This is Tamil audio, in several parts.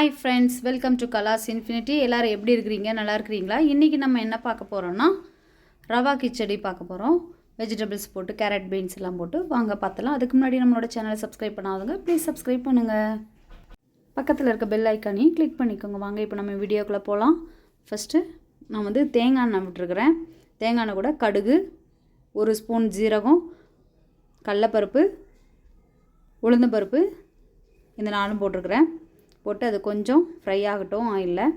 Hi friends, welcome to class infinity. எல்லோரும் எப்படி இருக்கிறீங்க? நல்லா இருக்கிறீங்களா? இன்றைக்கி நம்ம என்ன பார்க்க போகிறோன்னா ரவா கிச்சடி பார்க்க போகிறோம். வெஜிடபிள்ஸ் போட்டு கேரட் பீன்ஸ் எல்லாம் போட்டு வாங்க பார்த்தலாம். அதுக்கு முன்னாடி நம்மளோட சேனலை சப்ஸ்கிரைப் பண்ணாதவங்க ப்ளீஸ் சப்ஸ்கிரைப் பண்ணுங்கள். பக்கத்தில் இருக்க பெல் ஐக்கானையும் கிளிக் பண்ணிக்கோங்க. வாங்க இப்போ நம்ம வீடியோக்குள்ளே போகலாம். ஃபஸ்ட்டு நான் தேங்காய் எண்ணெய் விட்டுருக்குறேன். தேங்காய் எண்ணெய் கூட கடுகு, 1 ஸ்பூன் ஜீரகம், கடலைப்பருப்பு, உளுந்தம்பருப்பு, இந்த 4 போட்டிருக்கிறேன். போட்டு அது கொஞ்சம் ஃப்ரை ஆகட்டும் ஆயிலில்.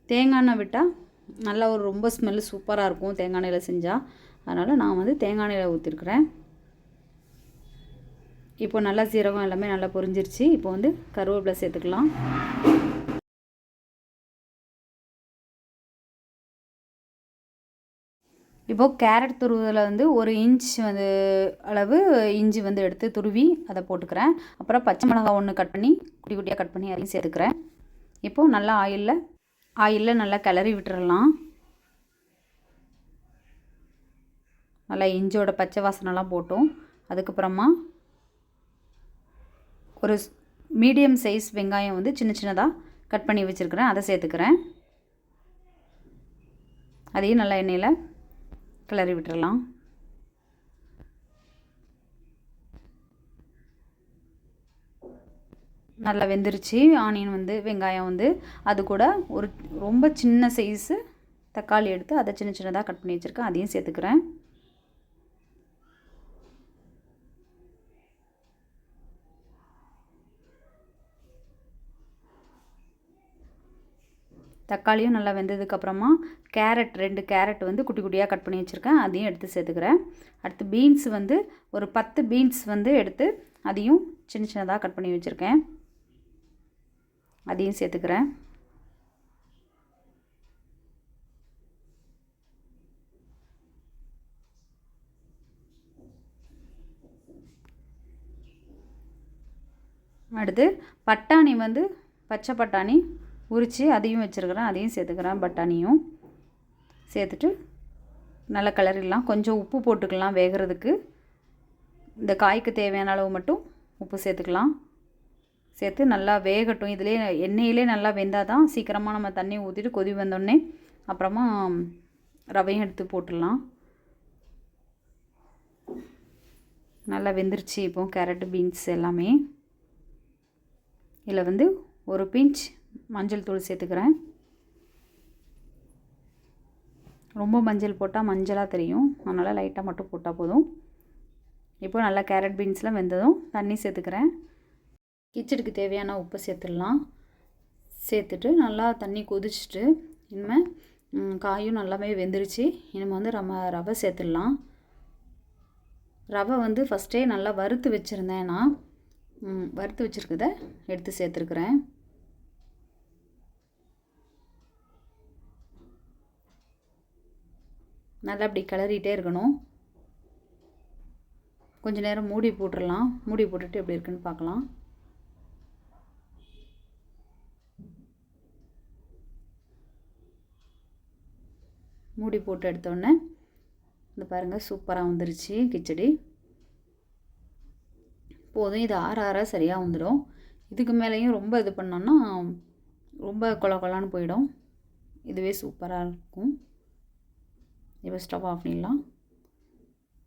தேங்காய் எண்ணெய் விட்டால் நல்லா ஒரு ரொம்ப ஸ்மெல்லு சூப்பராக இருக்கும் தேங்காய் எண்ணெயில் செஞ்சால். அதனால் நான் தேங்காய் எண்ணெயில் ஊற்றிருக்கிறேன். இப்போ நல்லா சீரகம் எல்லாமே நல்லா பொரிஞ்சிருச்சு. இப்போ கருவேப்பிலை சேர்த்துக்கலாம். இப்போது கேரட் துருவதில் 1 இன்ச் அளவு இஞ்சி எடுத்து துருவி அதை போட்டுக்கிறேன். அப்புறம் பச்சை மிளகாய் 1 கட் பண்ணி குட்டி குட்டியாக கட் பண்ணி அதையும் சேர்த்துக்கிறேன். இப்போது நல்லா ஆயிலில் நல்லா கிளறி விட்டுறலாம். நல்லா இஞ்சியோட பச்சை வாசனைலாம் போட்டோம். அதுக்கப்புறமா ஒரு மீடியம் சைஸ் வெங்காயம் சின்ன சின்னதாக கட் பண்ணி வச்சுருக்கிறேன். அதை சேர்த்துக்கிறேன். அதையும் நல்லா எண்ணெயில் கிளறி விட்டுறலாம். நல்லா வெந்துருச்சு. ஆனியன் வெங்காயம் அது கூட ஒரு ரொம்ப சின்ன சைஸு தக்காளி எடுத்து அதை சின்ன சின்னதாக கட் பண்ணி வச்சுருக்கேன். அதையும் சேர்த்துக்கிறேன். தக்காளியும் நல்லா வெந்ததுக்கப்புறமா கேரட் 2 கேரட் குட்டி குட்டியாக கட் பண்ணி வச்சுருக்கேன். அதையும் எடுத்து சேர்த்துக்கிறேன். அடுத்து பீன்ஸ் ஒரு 10 பீன்ஸ் எடுத்து அதையும் சின்ன சின்னதாக கட் பண்ணி வச்சுருக்கேன். அதையும் சேர்த்துக்கிறேன். அடுத்து பட்டாணி பச்சை பட்டாணி உரித்து அதையும் வச்சுருக்கிறேன். அதையும் சேர்த்துக்கிறேன். பட்டாணியும் சேர்த்துட்டு நல்லா கிளறிடலாம். கொஞ்சம் உப்பு போட்டுக்கலாம் வேகிறதுக்கு. இந்த காய்க்கு தேவையான அளவு மட்டும் உப்பு சேர்த்துக்கலாம். சேர்த்து நல்லா வேகட்டும். இதிலே எண்ணெயிலே நல்லா வெந்தால் தான் சீக்கிரமாக நம்ம தண்ணி ஊற்றிட்டு கொதி வந்தோடனே அப்புறமா ரவையும் எடுத்து போட்டுடலாம். நல்லா வெந்துருச்சு. இப்போது கேரட்டு பீன்ஸ் எல்லாமே. இதில் 1 பிஞ்ச் மஞ்சள் தூள் சேர்த்துக்கிறேன். ரொம்ப மஞ்சள் போட்டால் மஞ்சளாக தெரியும். அதனால் லைட்டாக மட்டும் போட்டால் போதும். இப்போ நல்லா கேரட் பீன்ஸ்லாம் வெந்ததும் தண்ணி சேர்த்துக்கிறேன். கிச்சடிக்கு தேவையான உப்பு சேர்த்துடலாம். சேர்த்துட்டு நல்லா தண்ணி கொதிச்சுட்டு இனிமேல் காயும் நல்லாவே வெந்துருச்சு. இனிமேல் ரவை சேர்த்துடலாம். ரவை ஃபஸ்ட்டே நல்லா வறுத்து வச்சுருந்தேன். நான் வறுத்து வச்சுருக்கதை எடுத்து சேர்த்துருக்குறேன். நல்லா அப்படி கிளறிட்டே இருக்கணும். கொஞ்சம் நேரம் மூடி போட்டுடலாம். மூடி போட்டுட்டு எப்படி இருக்குன்னு பார்க்கலாம். மூடி போட்டு எடுத்தோடனே இந்த பாருங்கள் சூப்பராக வந்துருச்சு கிச்சடி. போதும், இது ஆற சரியாக வந்துடும். இதுக்கு மேலேயும் ரொம்ப இது பண்ணோன்னா ரொம்ப கொலான்னு போயிடும். இதுவே சூப்பராக இருக்கும். இப்போ ஸ்டவ் ஆஃப் பண்ணிடலாம்.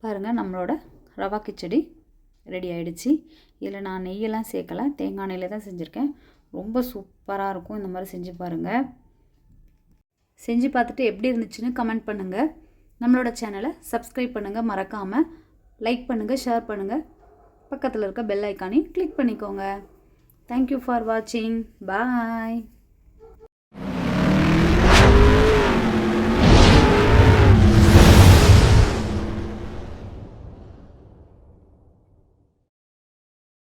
பாருங்கள், நம்மளோட ரவா கிச்சடி ரெடி ஆகிடுச்சு. இதில் நான் நெய்யெல்லாம் சேர்க்கலை, தேங்காய் எண்ணெயில் தான் செஞ்சுருக்கேன். ரொம்ப சூப்பராக இருக்கும். இந்த மாதிரி செஞ்சு பாருங்கள். செஞ்சு பார்த்துட்டு எப்படி இருந்துச்சுன்னு கமெண்ட் பண்ணுங்கள். நம்மளோட சேனலை சப்ஸ்கிரைப் பண்ணுங்கள். மறக்காமல் லைக் பண்ணுங்கள், ஷேர் பண்ணுங்கள். பக்கத்தில் இருக்க பெல் ஐக்கானையும் கிளிக் பண்ணிக்கோங்க. தேங்க்யூ ஃபார் வாட்சிங். பாய்.